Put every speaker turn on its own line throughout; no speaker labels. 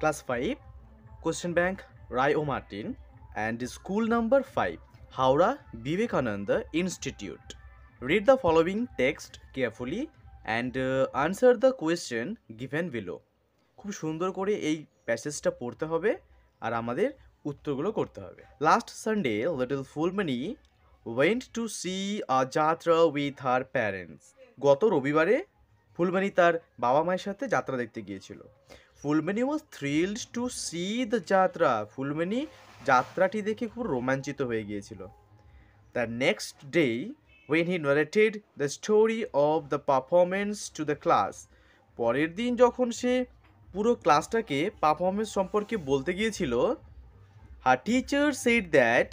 Class 5, Question Bank, Rai O. Martin, and school number 5, Howrah Vivekananda Institute. Read the following text carefully and answer the question given below. খুব সুন্দর করে এই প্যাসেজটা পড়তে হবে আর আমাদের উত্তরগুলো করতে হবে। Last Sunday little Phulmoni went to C আ যাত্রা উইথ হার প্যারেন্টস। গত রবিবারে ফুলমণি তার বাবা মায়ের সাথে যাত্রা দেখতে গিয়েছিল। ফুলমণি ওয়াজ থ্রিলড টু সি দ্য যাত্রা। ফুলমণি যাত্রাটি দেখে খুব রোমাঞ্চিত হয়ে গিয়েছিল। The next day when he narrated the story of the performance to the class, পরের দিন যখন সে পুরো ক্লাসটাকে পারফরমেন্স সম্পর্কে বলতে গিয়েছিল, her teacher said that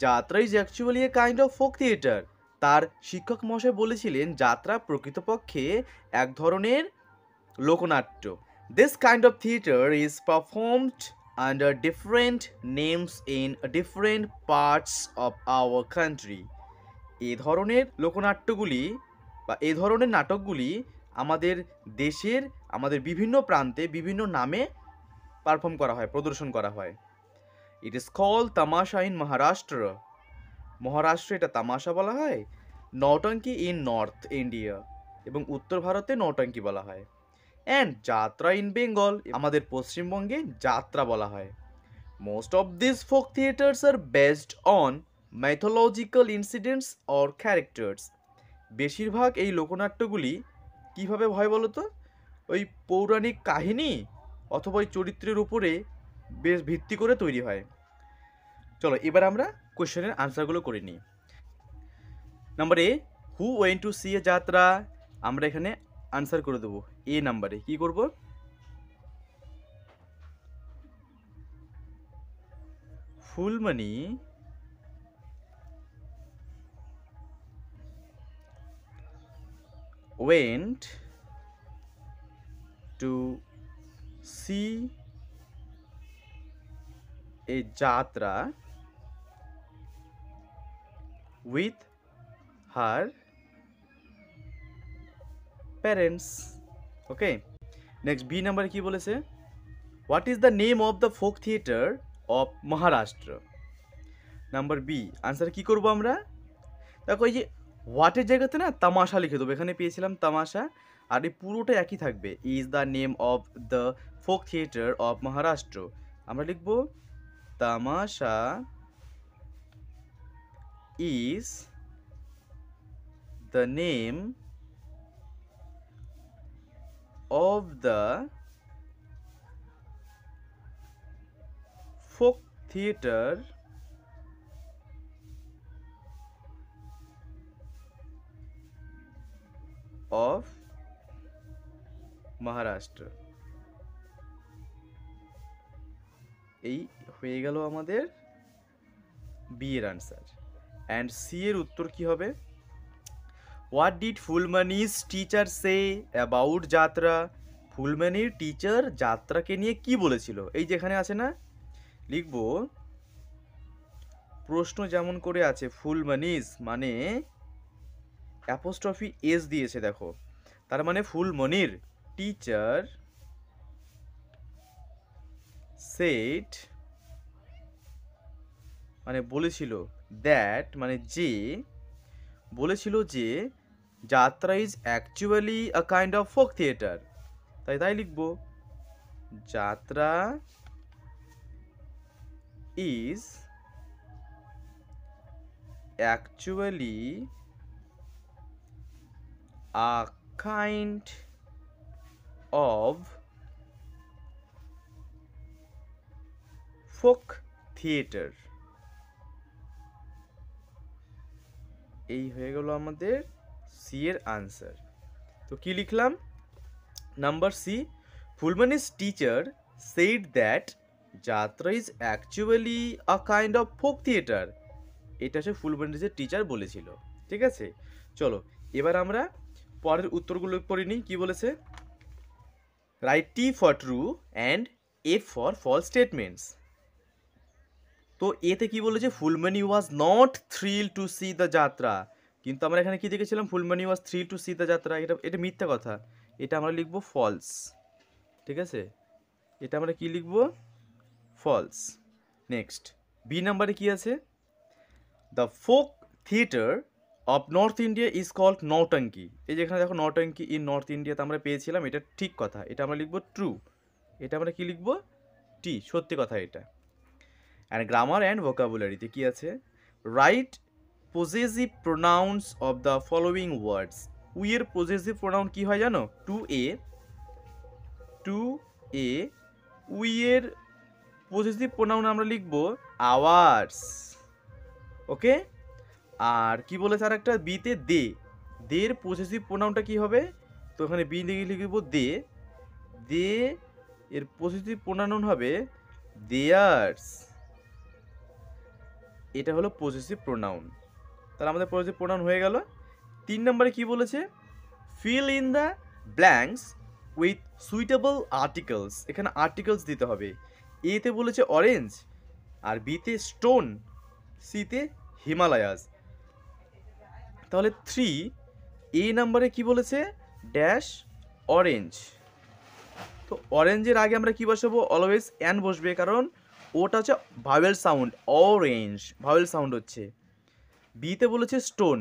যাত্রা is actually a kind of folk theater. তার শিক্ষক মহাশয় বলেছিলেন যাত্রা প্রকৃতপক্ষে এক ধরনের লোকনাট্য। This kind of theater is performed under different names in different parts of our country. এই ধরনের লোকনাট্যগুলি বা এই ধরনের নাটকগুলি আমাদের দেশের আমাদের বিভিন্ন প্রান্তে বিভিন্ন নামে পারফর্ম করা হয়, প্রদর্শন করা হয়। ইট ইজ কল্ড তামাশা ইন মহারাষ্ট্র। মহারাষ্ট্রে এটা তামাশা বলা হয়। নৌটঙ্কি ইন নর্থ ইন্ডিয়া, এবং উত্তর ভারতে নৌটঙ্কি বলা হয়। অ্যান্ড যাত্রা ইন বেঙ্গল, আমাদের পশ্চিমবঙ্গে যাত্রা বলা হয়। Most of this folk theatres are based on mythological incidents or characters. বেশিরভাগ এই লোকনাট্যগুলি কিভাবে হয় বলো তো? ওই পৌরাণিক কাহিনী অথবা ওই চরিত্রের উপরে বেশ ভিত্তি করে তৈরি হয়। চলো এবার আমরা কোশ্চেনের আনসারগুলো করে নিই। Number A, who went to see a jatra, আমরা এখানে আনসার করে দেবো এ নাম্বারে। কি করব? Phulmoni went to see a jatra with her parents. Okay, next B number কি বলেছে? What is the name of the folk theater of Maharashtra? Number B, answer কি করব আমরা? দেখো এই যে হোয়াটের জায়গাতে না তামাশা লিখে দেবো, এখানে পেয়েছিলাম তামাশা, আর এই পুরোটা একই থাকবে। Is the name of the folk theatre of Maharashtra, আমরা লিখব তামাশা is the name of the folk theatre of Maharashtra. এই হয়ে গেল আমাদের বি এর আনসার। অ্যান্ড সি এর উত্তর কি হবে? What did Phulmoni's teacher say about jatra? ফুলমণির টিচার যাত্রাকে নিয়ে কি বলেছিল? এই যেখানে আছে না, লিখব প্রশ্ন যেমন করে আছে, ফুলমণিজ মানে অ্যাপোস্ট্রফি এস দিয়েছে, দেখো, তার মানে ফুলমণির টিচার সেড মানে বলেছিল, দ্যাট মানে যে, বলেছিল যে যাত্রা is actually a kind of folk theatre. তাই লিখব যাত্রা is actually a kind of folk theater. এই হয়ে গেল আমাদের সি এর আনসার। তো কি লিখলাম? Number C, Phulmoni's teacher said that jatra is actually a kind of folk theatre. এটা হচ্ছে ফুলমণিজের টিচার বলেছিল। ঠিক আছে, চলো এবার আমরা পরের উত্তরগুলো পড়ে নিই। কি বলেছে? Write T for true and F for false statements. তো এতে কি বলেছে? Phulmoni was not thrill to see the jatra. কিন্তু আমরা এখানে কি দেখেছিলাম? Phulmoni was thrill to see the jatra. এটা মিথ্যা কথা, এটা আমরা লিখবো ফলস। ঠিক আছে, এটা আমরা কি লিখব? ফলস। নেক্সট বি নাম্বারে কি আছে? The folk theatre of north India is called nautanki. এই যেখানে দেখো নৌটঙ্কি ইন নর্থ ইন্ডিয়াতে আমরা পেয়েছিলাম, এটা ঠিক কথা, এটা আমরা লিখব ট্রু। এটা আমরা কি লিখব? টি, সত্যি কথা এটা। অ্যান্ড গ্রামার অ্যান্ড ভোকাবুলারিতে কি আছে? Write possessive pronouns of the following words. We এর পজেসিভ প্রোনাউন কি হয় জানো? টু এ। উই এর পজেসিভ প্রোনাউন আমরা লিখব আওয়ার্স। ওকে, আর কি বলেছে আর একটা? বিতে দে। দের পজেসিভ প্রোনাউনটা কি হবে? তো এখানে বি লিখব দে। দে এর পজেসিভ প্রোনাউন হবে দেয়ার্স। এটা হলো পজেসিভ প্রোনাউন। তাহলে আমাদের পজেসিভ প্রোনাউন হয়ে গেল। 3 নম্বরে কি বলেছে? Fill in the blanks with suitable articles. এখানে আর্টিকেলস দিতে হবে। এতে বলেছে অরেঞ্জ, আর বিতে স্টোন, সিতে হিমালয়াস। তাহলে 3 এ নাম্বারে কি বলেছে? Dash orange. তো অরেঞ্জের আগে আমরা কি বসাবো? অলওয়েজ অ্যান বসবে, কারণ ওটা হচ্ছে vowel sound. Orange vowel sound হচ্ছে। বিতে বলেছে স্টোন,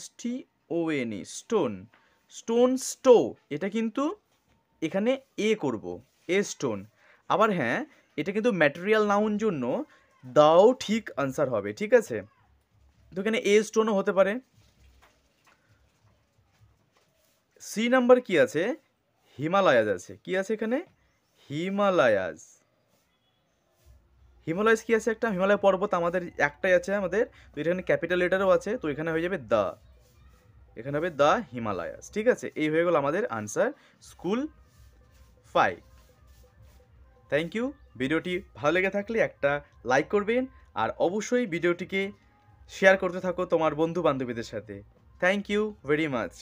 STON, স্টোন। স্টোন স্টো, এটা কিন্তু এখানে এ করব, এ স্টোন। আবার হ্যাঁ, এটা কিন্তু ম্যাটেরিয়াল নাউন জন্য দাও ঠিক আনসার হবে, ঠিক আছে? তো এখানে এ স্টোনও হতে পারে। সি নাম্বার কি আছে? হিমালয়াস আছে। কি আছে এখানে? হিমালয়াস। হিমালয়াস কি আছে? একটা হিমালয় পর্বত আমাদের একটাই আছে আমাদের। তো এখানে ক্যাপিটাল লেটারও আছে, তো এখানে হয়ে যাবে দ্য। এখানে হবে দ্য হিমালয়াস, ঠিক আছে? এই হয়ে গেল আমাদের আনসার, স্কুল 5। Thank you. ভিডিওটি ভালো লেগে থাকলে একটা লাইক করবেন, আর অবশ্যই ভিডিওটিকে শেয়ার করতে থাকো তোমার বন্ধু বান্ধবীদের সাথে। Thank you very much.